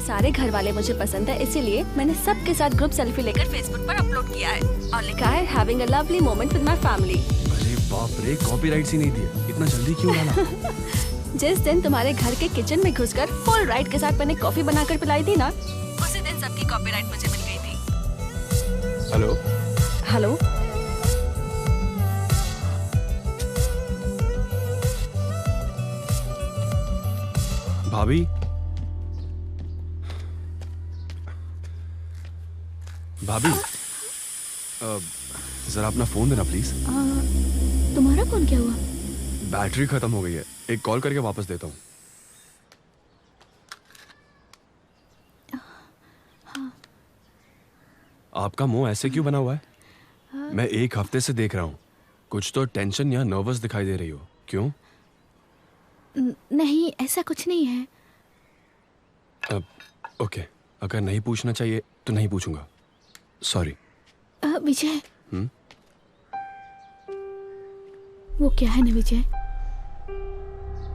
मेरे सारे घर वाले मुझे पसंद है, इसीलिए मैंने सबके साथ ग्रुप सेल्फी लेकर फेसबुक पर अपलोड किया है और लिखा है having a lovely moment with my family. अरे बाप रे, कॉपीराइट्स ही नहीं दिए, इतना जल्दी क्यों डाला? जिस दिन तुम्हारे घर के किचन में घुसकर फुल राइट के साथ मैंने कॉफी बनाकर पिलाई थी ना, उसी दिन सबकी कॉपीराइट मुझे मिल गई थी। हेलो हेलो, भाभी, भाभी, जरा अपना फोन देना प्लीज। तुम्हारा फोन क्या हुआ? बैटरी खत्म हो गई है, एक कॉल करके वापस देता हूँ। आपका मुंह ऐसे क्यों बना हुआ है? मैं एक हफ्ते से देख रहा हूँ, कुछ तो टेंशन या नर्वस दिखाई दे रही हो, क्यों? नहीं, ऐसा कुछ नहीं है। ओके, अगर नहीं पूछना चाहिए तो नहीं पूछूंगा, सॉरी। विजय, वो क्या है ना विजय,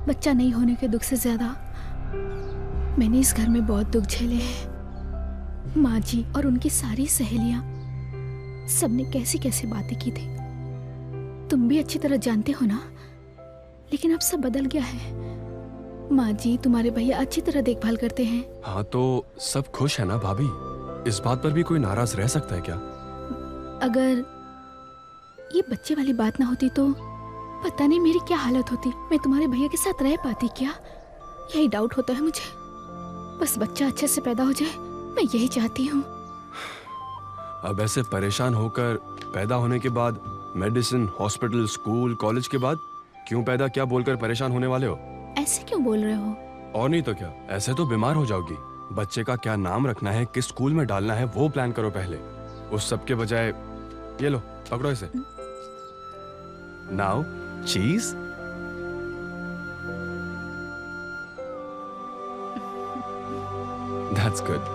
बच्चा नहीं होने के दुख से ज्यादा मैंने इस घर में बहुत दुख झेले हैं। माँ जी और उनकी सारी सहेलियां सबने कैसी कैसी बातें की थी, तुम भी अच्छी तरह जानते हो ना। लेकिन अब सब बदल गया है। माँ जी, तुम्हारे भैया अच्छी तरह देखभाल करते हैं। हाँ तो सब खुश है ना भाभी, इस बात पर भी कोई नाराज रह सकता है क्या? अगर ये बच्चे वाली बात ना होती तो पता नहीं मेरी क्या हालत होती। मैं तुम्हारे भैया के साथ रह पाती क्या? यही डाउट होता है मुझे। बस बच्चा अच्छे से पैदा हो जाए, मैं यही चाहती हूँ। अब ऐसे परेशान होकर पैदा होने के बाद मेडिसिन, हॉस्पिटल, स्कूल, कॉलेज के बाद क्यों पैदा क्या बोलकर परेशान होने वाले हो? ऐसे क्यों बोल रहे हो? और नहीं तो क्या, ऐसे तो बीमार हो जाओगी। बच्चे का क्या नाम रखना है, किस स्कूल में डालना है, वो प्लान करो पहले। उस सब के बजाय ये लो, पकड़ो इसे। नाउ चीज। That's good.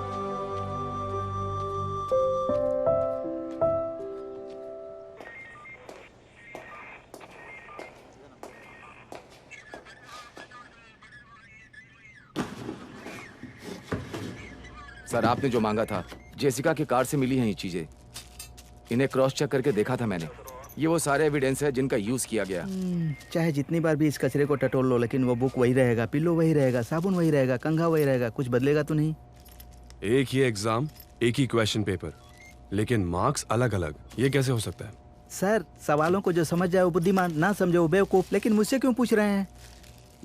सर, आपने जो मांगा था, जेसिका की कार से मिली हैं ये चीजें। इन्हें क्रॉस चेक करके देखा था मैंने। ये वो सारे एविडेंस है जिनका यूज किया गया। चाहे जितनी बार भी इस कचरे को टटोल लो, लेकिन वो बुक वही रहेगा, पिल्लो वही रहेगा, साबुन वही रहेगा, कंघा वही रहेगा, कुछ बदलेगा तो नहीं। एक ही एग्जाम, एक ही क्वेश्चन पेपर, लेकिन मार्क्स अलग अलग, ये कैसे हो सकता है? सर, सवालों को जो समझ जाए वो बुद्धिमान, ना समझे वो बेवकूफ। लेकिन मुझसे क्यों पूछ रहे हैं?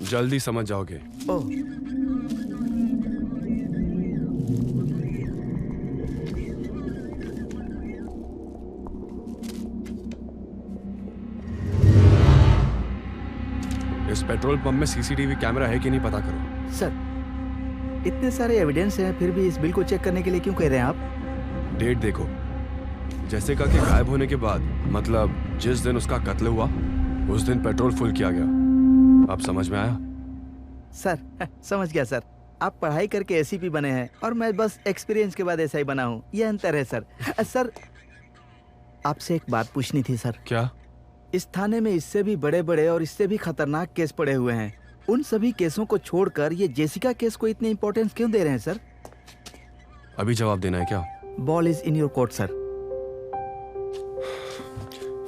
जल्दी समझ जाओगे। ओह, इस पेट्रोल पंप में सीसीटीवी कैमरा है कि नहीं पता करो। सर, इतने सारे एविडेंस हैं, फिर भी इस बिल को चेक करने के लिए क्यों कह रहे हैं आप? डेट देखो, जेसिका के गायब होने के बाद, मतलब जिस दिन उसका कत्ल हुआ, उस दिन पेट्रोल फुल किया गया। अब समझ में आया? सर, समझ गया सर। आप पढ़ाई करके एसीपी बने हैं और मैं बस एक्सपीरियंस के बाद ऐसा ही बना हूँ, ये अंतर है सर। सर, आपसे एक बात पूछनी थी सर। क्या? इस थाने में इससे भी बड़े बड़े और इससे भी खतरनाक केस पड़े हुए हैं। उन सभी केसों को छोड़कर ये जेसिका केस को इतनी इंपॉर्टेंस क्यों दे रहे हैं सर? अभी जवाब देना है क्या? Ball is in your court sir.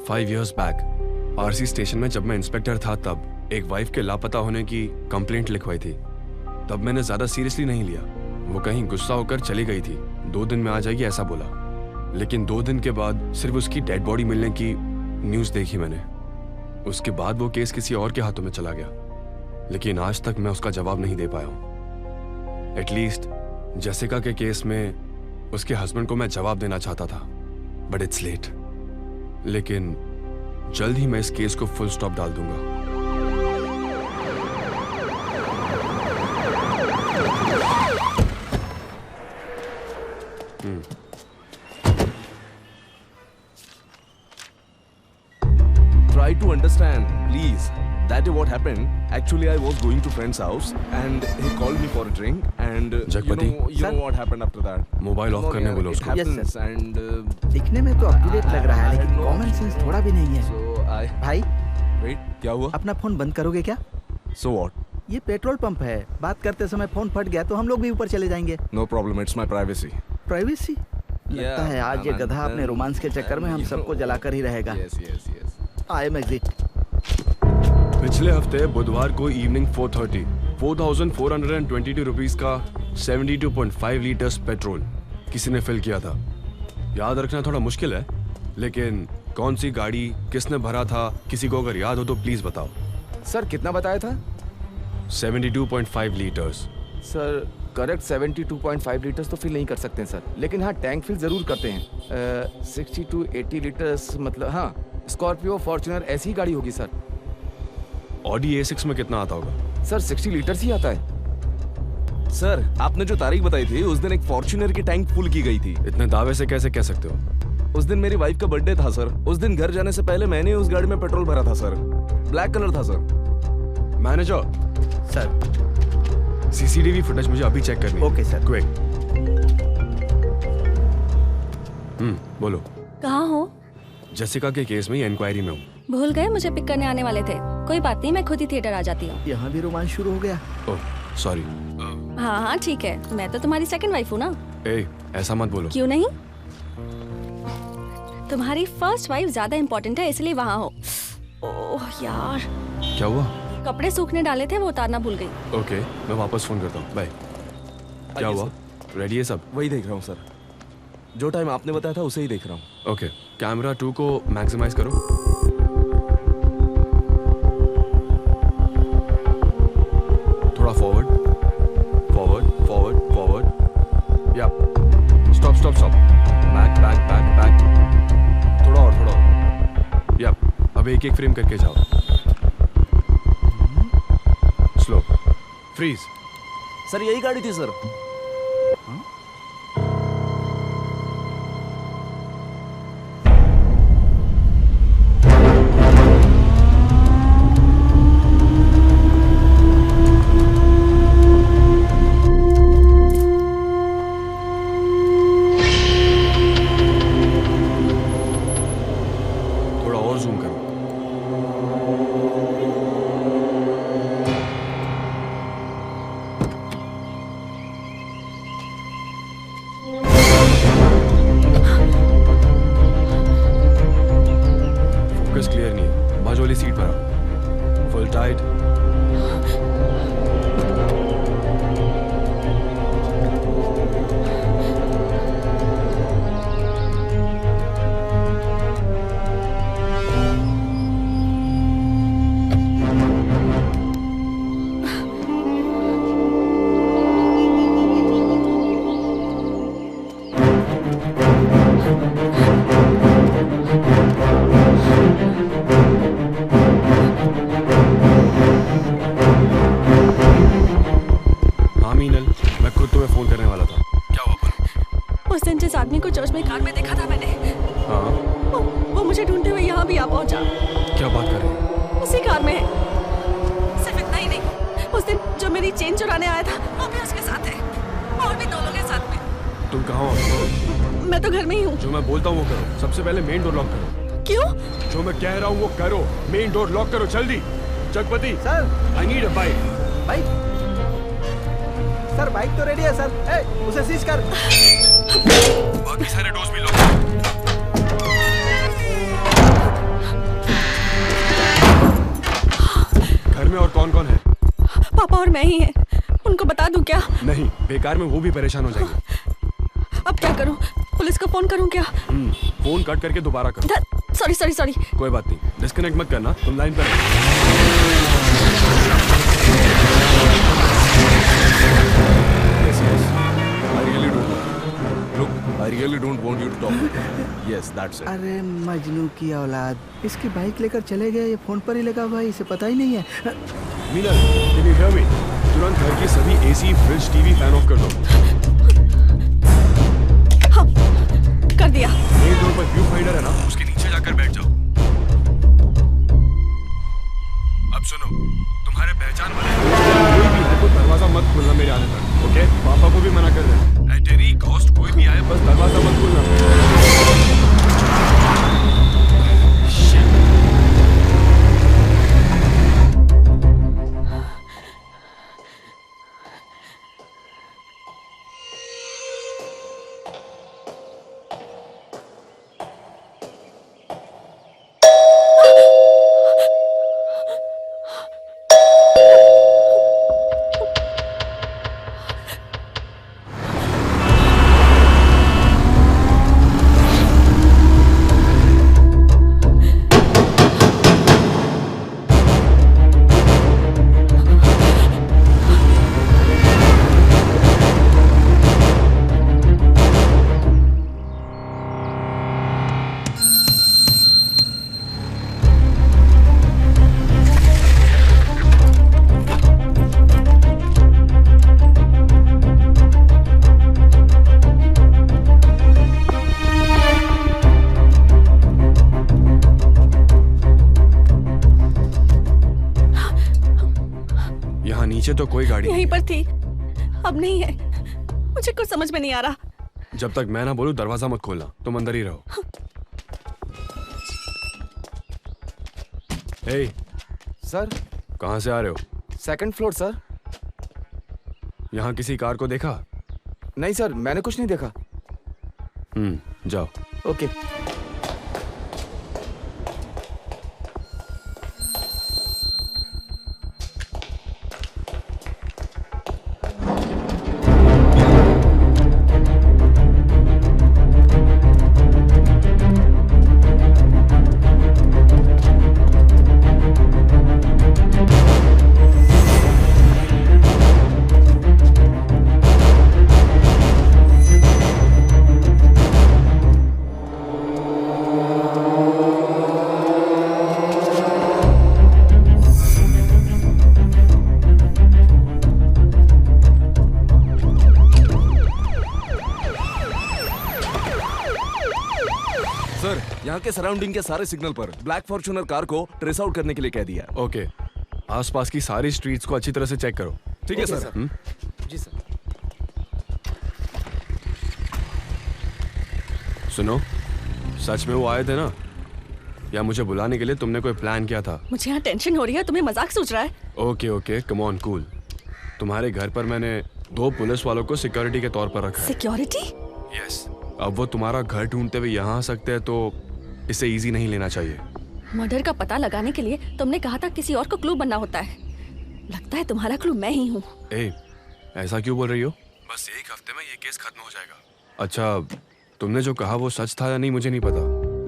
5 years back RC station में जब मैं इंस्पेक्टर था, तब एक वाइफ के लापता होने की कंप्लेंट लिखवाई थी। तब मैंने ज्यादा सीरियसली नहीं लिया। वो कहीं गुस्सा होकर चली गई थी, 2 दिन में आ जाएगी ऐसा बोला। लेकिन 2 दिन के बाद सिर्फ उसकी डेड बॉडी मिलने की न्यूज़ देखी मैंने। उसके बाद वो केस किसी और के हाथों में चला गया, लेकिन आज तक मैं उसका जवाब नहीं दे पाया हूँ। एटलीस्ट जेसिका के केस में उसके हस्बैंड को मैं जवाब देना चाहता था, बट इट्स लेट। लेकिन जल्द ही मैं इस केस को फुल स्टॉप डाल दूंगा। Try to understand, please. That is what happened. Actually, I was going to friend's house and he called me for a drink and Jagpati, you know what happened after that. Mobile off करने बोलो उसको। Yes, Happens sir. and दिखने में तो up to date लग रहा है, लेकिन कॉमन सेंस थोड़ा भी नहीं है। so I भाई, wait. क्या हुआ? अपना फोन बंद करोगे क्या? So what? ये पेट्रोल पंप है, बात करते समय फोन फट गया तो हम लोग भी ऊपर चले जाएंगे। No problem, it's my privacy. Privacy लगता है आज ये गधा अपने रोमांस के चक्कर में हम सबको जलाकर ही रहेगा। I am exit. पिछले हफ्ते बुधवार को इवनिंग 4:30 4,422 रुपीस का 72.5 लीटर्स पेट्रोल किसी ने फिल किया था। याद रखना थोड़ा मुश्किल है, लेकिन कौन सी गाड़ी किसने भरा था, किसी को अगर याद हो तो प्लीज बताओ। सर कितना बताया था? 72.5 लीटर्स। सर करेक्ट 72.5 लीटर्स तो फिल नहीं कर सकते हैं सर, लेकिन हाँ टैंक फिल ज़रूर करते हैं। 60 to 80 लीटर्स मतलब हाँ स्कॉर्पियो फॉर्च्यूनर ऐसी गाड़ी होगी सर। ऑडी A6 में कितना आता होगा? सर 60 लीटर्स ही आता है। सर आपने जो तारीख बताई थी उस दिन एक फॉर्च्यूनर की टैंक फुल की गई थी। इतने दावे से कैसे कह सकते हो? उस दिन मेरी वाइफ का बर्थडे था सर। उस दिन घर जाने से पहले मैंने उस गाड़ी में पेट्रोल भरा था सर। ब्लैक कलर था sir. Manager sir CCTV footage मुझे अभी चेक करनी है। Okay sir. क्विक। बोलो। कहाँ हो? जेसिका के केस में इंक्वायरी में हूँ। भूल गए मुझे पिक करने आने वाले थे। कोई बात नहीं, मैं खुद ही थिएटर आ जाती हूँ। यहाँ भी रोमांस शुरू हो गया। Oh sorry. हाँ हाँ ठीक है, मैं तो तुम्हारी सेकंड वाइफ हूँ ना। ए ऐसा मत बोलो। क्यों नहीं? तुम्हारी फर्स्ट वाइफ ज्यादा इम्पोर्टेंट है इसलिए वहाँ हो। ओह यार, क्या हुआ? कपड़े सूखने डाले थे वो उतारना भूल गई। ओके मैं वापस फोन करता हूँ। बाय। क्या हुआ? रेडी है सब? वही देख रहा हूँ सर, जो टाइम आपने बताया था उसे ही देख रहा हूँ। ओके कैमरा 2 को मैक्सिमाइज करो। थोड़ा फॉरवर्ड फॉरवर्ड फॉरवर्ड फॉरवर्ड। या stop stop stop. Back back back back. थोड़ा और। या अब एक एक फ्रेम करके जाओ। Slow freeze. सर यही गाड़ी थी सर। थोड़ा और जूम करो। फोकस क्लियर नहीं है। बाजू वाली सीट पर आओ। Full tight. हाँ मीनल, मैं खुद तुम्हें फोन करने वाला था। क्या हुआ बोलो? उस दिन जिस आदमी को चर्च में कार में देखा था मैंने, हाँ वो मुझे ढूंढते हुए यहाँ भी आ पहुंचा। क्या बात कर रही है? उसी कार में है। सिर्फ इतना ही नहीं, उस दिन जो मेरी चेन चुराने आया था वो भी उसके साथ है, और भी 2 लोग हैं साथ में। तुम कहाँ हो? मैं तो घर में ही हूँ। जो मैं बोलता हूँ वो करो। सबसे पहले मेन डोर लॉक करो। क्यों? जो मैं कह रहा हूँ वो करो। मेन डोर लॉक करो जल्दी। Jagpati sir I need a bike. Bike sir, bike तो रेडी है सर। ए, उसे सीज कर। बाकी सारे डोर्स भी लॉक। घर में और कौन कौन है? पापा और मैं ही हैं। उनको बता दूं क्या? नहीं, बेकार में वो भी परेशान हो जाएंगे। अब क्या करूं? पुलिस को फोन करूं क्या? फोन कट करके दोबारा करो। Sorry sorry sorry. कोई बात नहीं, डिस्कनेक्ट मत करना, तुम लाइन पर रहो। Yes, yes. I really don't. Look, I really don't want you to talk. Yes, that's it. अरे मजनू की औलाद, इसकी बाइक लेकर चले गए। ये फोन पर ही लगा हुआ है, इसे पता ही नहीं है। Meenal, can you hear me? तुरंत घर की सभी AC, fridge, TV fan of कर दो। हाँ, कर दिया। मेन डोर पर व्यू फाइंडर है ना, उसके नीचे जाकर बैठ जाओ। अब सुनो, तुम्हारे पहचान वाले कोई भी है तो दरवाजा मत खोलना मेरे आने तक, ओके? पापा को भी मना कर देना। एट एनी कॉस्ट कोई भी आए बस दरवाजा मत खोलना। नीचे तो कोई गाड़ी यहीं पर थी, अब नहीं है। मुझे कुछ समझ में नहीं आ रहा। जब तक मैं ना बोलूं दरवाजा मत खोलना, तुम अंदर ही रहो। हे, सर कहाँ से आ रहे हो? Second floor sir. यहाँ किसी कार को देखा? नहीं सर, मैंने कुछ नहीं देखा। जाओ। ओके। सर, यहाँ के सराउंडिंग के सारे सिग्नल पर ब्लैक फॉर्च्यूनर कार को ट्रेस आउट करने के लिए कह दिया। ओके, आसपास की सारी स्ट्रीट्स को अच्छी तरह से चेक करो। ठीक है ओके, सर। जी सर। सुनो, सच में वो आए थे ना, या मुझे बुलाने के लिए तुमने कोई प्लान किया था? मुझे यहाँ टेंशन हो रही है, तुम्हें मजाक सूझ रहा है? Okay okay, come on, cool. तुम्हारे घर पर मैंने 2 पुलिस वालों को सिक्योरिटी के तौर पर रखा है। सिक्योरिटी? यस। अब वो तुम्हारा घर ढूंढते हुए यहाँ आ सकते हैं, तो इसे इजी नहीं लेना चाहिए। मर्डर का पता लगाने के लिए तुमने कहा था किसी और को क्लू बनना होता है। लगता है तुम्हारा क्लू मैं ही हूँ। ए, ऐसा क्यों बोल रही हो? बस 1 हफ्ते में ये केस खत्म हो जाएगा। अच्छा, तुमने जो कहा वो सच था या नहीं मुझे नहीं पता,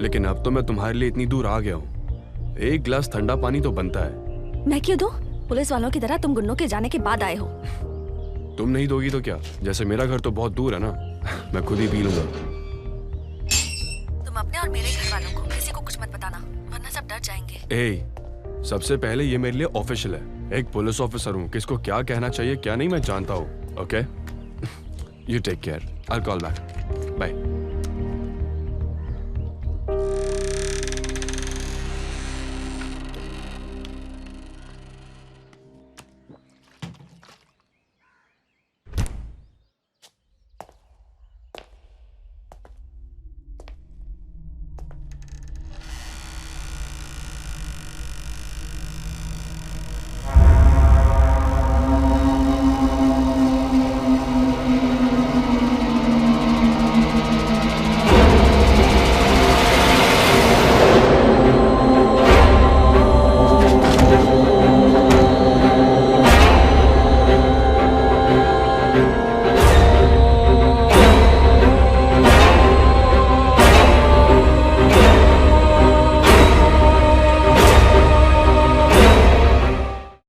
लेकिन अब तो मैं तुम्हारे लिए इतनी दूर आ गया हूँ। 1 गिलास ठंडा पानी तो बनता है। मैं क्यों दूं? पुलिस वालों की तरह तुम गुंडों के जाने के बाद आए हो। तुम नहीं दोगी तो क्या? जैसे मेरा घर तो बहुत दूर है ना, मैं खुद ही पी लूंगा। तुम अपने और मेरे घर वालों को किसी को कुछ मत बताना, वरना सब डर जाएंगे। ए, सबसे पहले ये मेरे लिए ऑफिशियल है। एक पुलिस ऑफिसर हूँ, किसको क्या कहना चाहिए क्या नहीं मैं जानता हूँ। Okay, you take care, I will call back, bye.